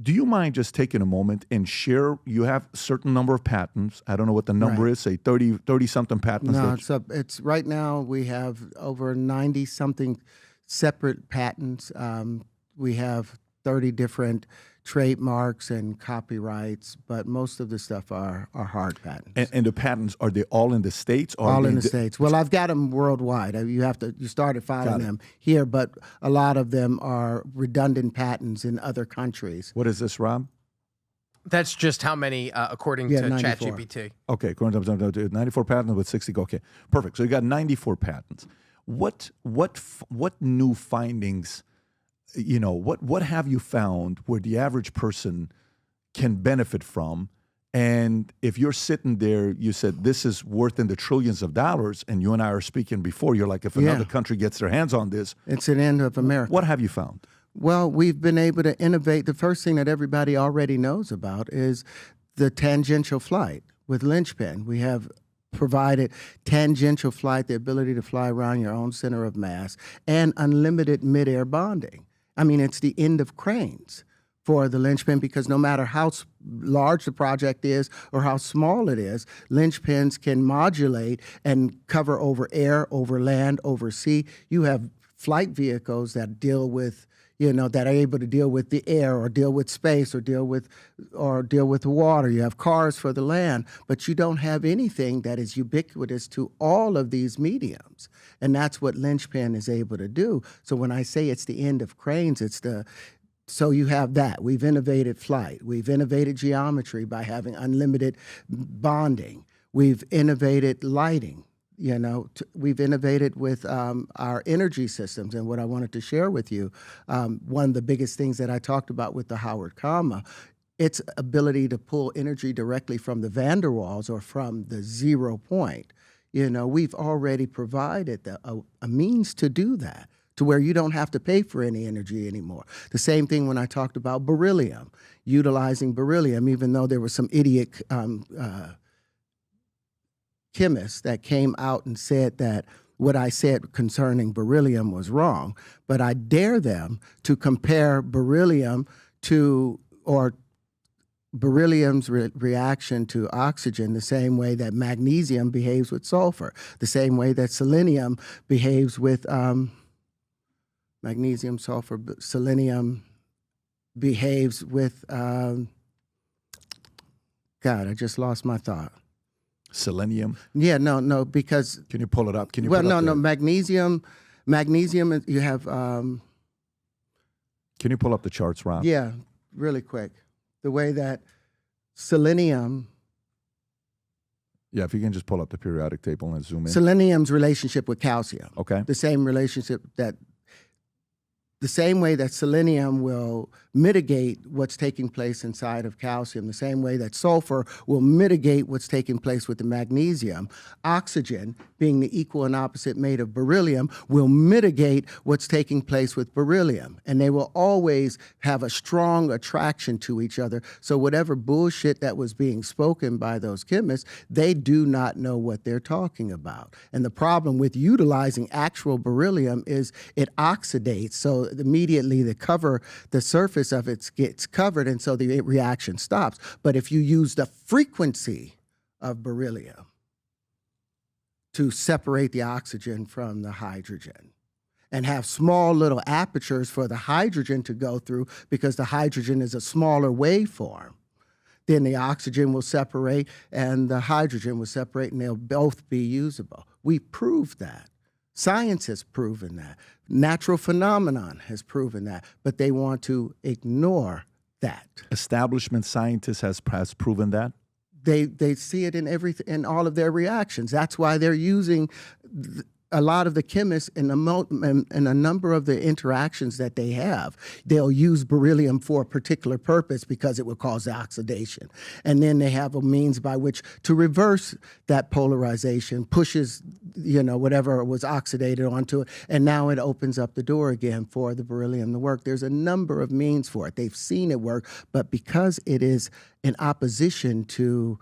Do you mind just taking a moment and share? You have a certain number of patents. I don't know what the number is, say 30-something patents. No, it's right now we have over 90-something separate patents. We have 30 different trademarks and copyrights, but most of the stuff are hard patents. And the patents, are they all in the States? Or all in the States. Well, I've got them worldwide. You started filing them here, but a lot of them are redundant patents in other countries. What is this, Rob? That's just how many, according to 94. ChatGPT. Okay, according to 94 patents with 60. Okay, perfect. So you got 94 patents. What new findings? What have you found where the average person can benefit from? And if you're sitting there, you said this is worth in the trillions of dollars, and you and I are speaking before, you're like, if another country gets their hands on this, it's an end of America. What have you found? Well, we've been able to innovate. The first thing that everybody already knows about is the tangential flight with linchpin. We have provided tangential flight, the ability to fly around your own center of mass, and unlimited midair bonding. I mean, it's the end of cranes for the linchpin, because no matter how large the project is or how small it is, linchpins can modulate and cover over air, over land, over sea. You have flight vehicles that deal with, that are able to deal with the air or deal with space or deal with water. You have cars for the land, but you don't have anything that is ubiquitous to all of these mediums. And that's what linchpin is able to do. So when I say it's the end of cranes, so you have that. We've innovated flight. We've innovated geometry by having unlimited bonding. We've innovated lighting. We've innovated with our energy systems. And what I wanted to share with you, one of the biggest things that I talked about with the Howard comma, its ability to pull energy directly from the van der Waals or from the 0 point. We've already provided a means to do that, to where you don't have to pay for any energy anymore. The same thing when I talked about beryllium, utilizing beryllium, even though there was some idiot chemists that came out and said that what I said concerning beryllium was wrong, but I dare them to compare beryllium or beryllium's reaction to oxygen the same way that magnesium behaves with sulfur, the same way that selenium behaves with magnesium, sulfur, selenium behaves with, God, I just lost my thought. Selenium? Yeah, no, because... Can you pull it up? Magnesium, you have... Can you pull up the charts, Rob? Yeah, really quick. The way that selenium... Yeah, if you can just pull up the periodic table and zoom in. Selenium's relationship with calcium. Okay. The same relationship the same way that selenium will mitigate what's taking place inside of calcium, the same way that sulfur will mitigate what's taking place with the magnesium, oxygen, being the equal and opposite mate of beryllium, will mitigate what's taking place with beryllium. And they will always have a strong attraction to each other. So whatever bullshit that was being spoken by those chemists, they do not know what they're talking about. And the problem with utilizing actual beryllium is it oxidates. So immediately the surface of it gets covered, and so the reaction stops. But if you use the frequency of beryllium to separate the oxygen from the hydrogen and have small little apertures for the hydrogen to go through, because the hydrogen is a smaller waveform, then the oxygen will separate and the hydrogen will separate, and they'll both be usable. We proved that. Science has proven that. Natural phenomenon has proven that, but they want to ignore that. Establishment scientists has proven that? They see it in all of their reactions. That's why they're using a lot of the chemists in a number of the interactions that they have. They'll use beryllium for a particular purpose because it will cause oxidation. And then they have a means by which to reverse that polarization, pushes, whatever was oxidated onto it, and now it opens up the door again for the beryllium to work. There's a number of means for it. They've seen it work, but because it is in opposition to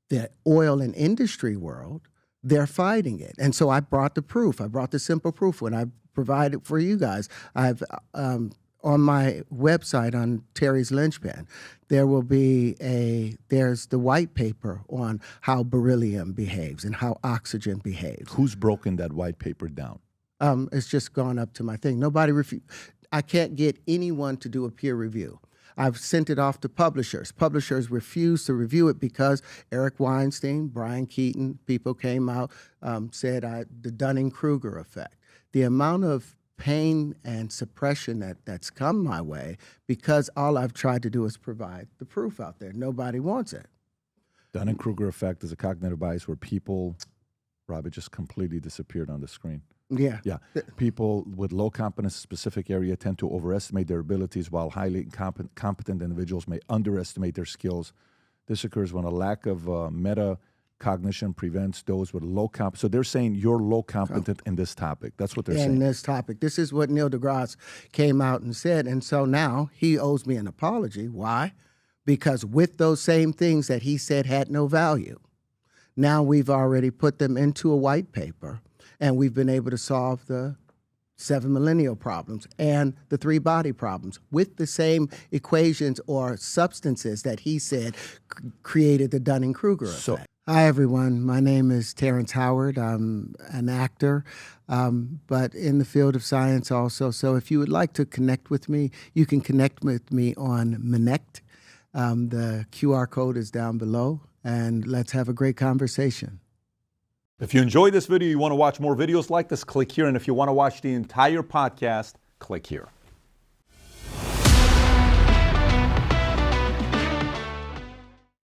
the oil and industry world, they're fighting it. And so I brought the proof. I brought the simple proof when I provided for you guys. I've on my website on Terry's Linchpin, there will be there's the white paper on how beryllium behaves and how oxygen behaves. Who's broken that white paper down? It's just gone up to my thing. I can't get anyone to do a peer review. I've sent it off to publishers. Publishers refuse to review it because Eric Weinstein, Brian Keaton, people came out, said the Dunning-Kruger effect. The amount of pain and suppression that's come my way because all I've tried to do is provide the proof out there. Nobody wants it. Dunning-Kruger effect is a cognitive bias where people, Rob, it just completely disappeared on the screen. Yeah. Yeah. People with low competence specific area tend to overestimate their abilities while highly competent individuals may underestimate their skills. This occurs when a lack of metacognition prevents those with low competence. So they're saying you're low competent in this topic. That's what they're saying. In this topic. This is what Neil deGrasse came out and said. And so now he owes me an apology. Why? Because with those same things that he said had no value, now we've already put them into a white paper. And we've been able to solve the 7 millennial problems and the 3 body problems with the same equations or substances that he said created the Dunning-Kruger effect. Hi, everyone. My name is Terrence Howard. I'm an actor, but in the field of science also. So if you would like to connect with me, you can connect with me on Connect. The QR code is down below, and let's have a great conversation. If you enjoyed this video, you want to watch more videos like this, click here. And if you want to watch the entire podcast, click here.